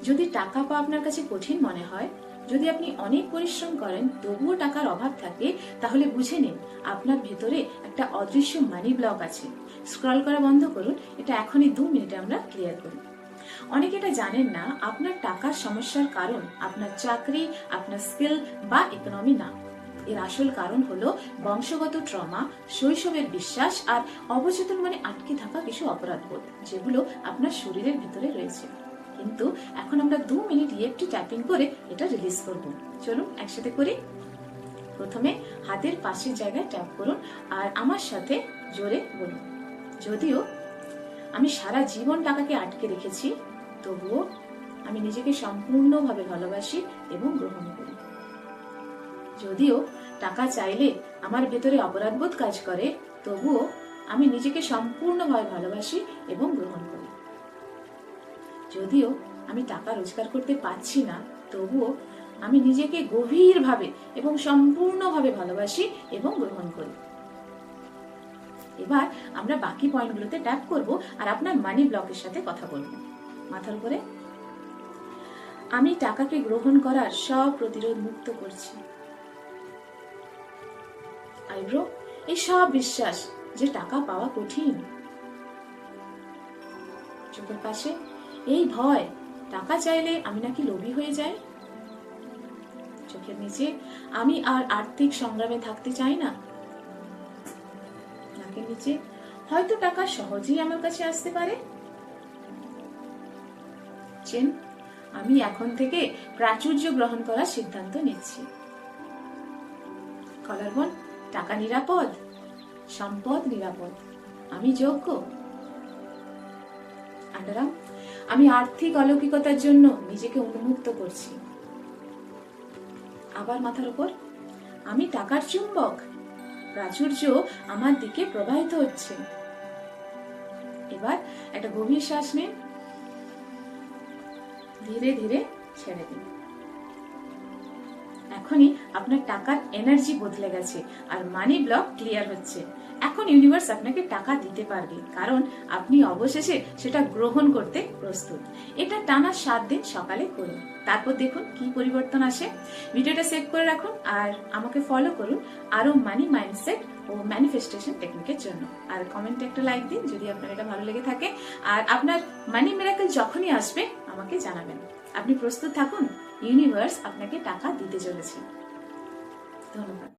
যদি টাকা পাওয়া আপনার কাছে কঠিন মনে হয়, যদি আপনি অনেক পরিশ্রম করেন তবুও টাকার অভাব থাকে, তাহলে বুঝে নিন আপনার ভেতরে একটা অদৃশ্য মানি ব্লক আছে। স্ক্রল করা বন্ধ করুন, এটা এখনই 2 মিনিটে আমরা ক্লিয়ার করি। অনেকে এটা জানেন না, আপনার টাকার সমস্যার কারণ আপনার চাকরি, আপনার স্কিল বা ইকোনমি না। এর আসল কারণ হলো বংশগত ট্রমা, শৈশবের বিশ্বাস আর অবচেতন মনে আটকে থাকা কিছু অপরাধবোধ, যেগুলো আপনার শরীরের ভিতরে রয়েছে। কিন্তু এখন আমরা 2 মিনিট EFT ট্যাপিং করে এটা রিলিজ করব। চলুন একসাথে করি। প্রথমে হাতের পাশের জায়গায় ট্যাপ করুন আর আমার সাথে জোরে বলুন, যদিও আমি সারা জীবন টাকাকে আটকে রেখেছি, তবুও আমি নিজেকে সম্পূর্ণভাবে ভালোবাসি এবং গ্রহণ করি। যদিও টাকা চাইলে আমার ভেতরে অপরাধবোধ কাজ করে, তবুও আমি নিজেকে সম্পূর্ণভাবে ভালোবাসি এবং গ্রহণ করি। যদিও আমি টাকা রোজগার করতে পারছি না, তবুও আমি নিজেকে গভীরভাবে এবং সম্পূর্ণভাবে ভালোবাসি এবং গ্রহণ করি। এবার আমরা বাকি পয়েন্টগুলোতে ট্যাপ করব আর আপনার মানি ব্লকের সাথে কথা বলবো। মাথার উপরে আমি টাকাকে গ্রহণ করার সব প্রতিরোধ মুক্ত করছি। আইব্রো এই সব বিশ্বাস যে টাকা পাওয়া কঠিন। চোখের পাশে এই ভয় টাকা চাইলে আমি নাকি লোভী হয়ে যাই। চোখের নিচে আমি আর আর্থিক সংগ্রামে থাকতে চাই না। নাকের নিচে হয়তো টাকা সহজেই আমার কাছে আসতে পারে। চেন আমি এখন থেকে প্রাচুর্য গ্রহণ করার সিদ্ধান্ত নিচ্ছি। কলারবোন টাকা নিরাপদ, সম্পদ নিরাপদ, আমি যোগ্য। আন্ডারআর্ম আমি আর্থিক অলৌকিকতার জন্য নিজেকে উন্মুক্ত করছি। আবার মাথার উপর আমি টাকার চুম্বক, প্রাচুর্য আমার দিকে প্রবাহিত হচ্ছে। এবার একটা গভীর শ্বাস নিন, ধীরে ধীরে ছেড়ে দিন। এখনই আপনার টাকার এনার্জি বদলে গেছে আর মানি ব্লক ক্লিয়ার হচ্ছে। এখন ইউনিভার্স আপনাকে টাকা দিতে পারবে, কারণ আপনি অবশেষে সেটা গ্রহণ করতে প্রস্তুত। এটা টানা 7 দিন সকালে করুন, তারপর দেখুন কি পরিবর্তন আসে। ভিডিওটা সেভ করে রাখুন আর আমাকে ফলো করুন আরো মানি মাইন্ডসেট ও ম্যানিফেস্টেশন টেকনিকের জন্য। আর কমেন্টে একটা লাইক দিন যদি আপনার এটা ভালো লেগে থাকে। আর আপনার মানি মিরাকল যখনই আসবে আমাকে জানাবেন। আপনি প্রস্তুত থাকুন, ইউনিভার্স আপনাকে টাকা দিতে চলেছে। ধন্যবাদ।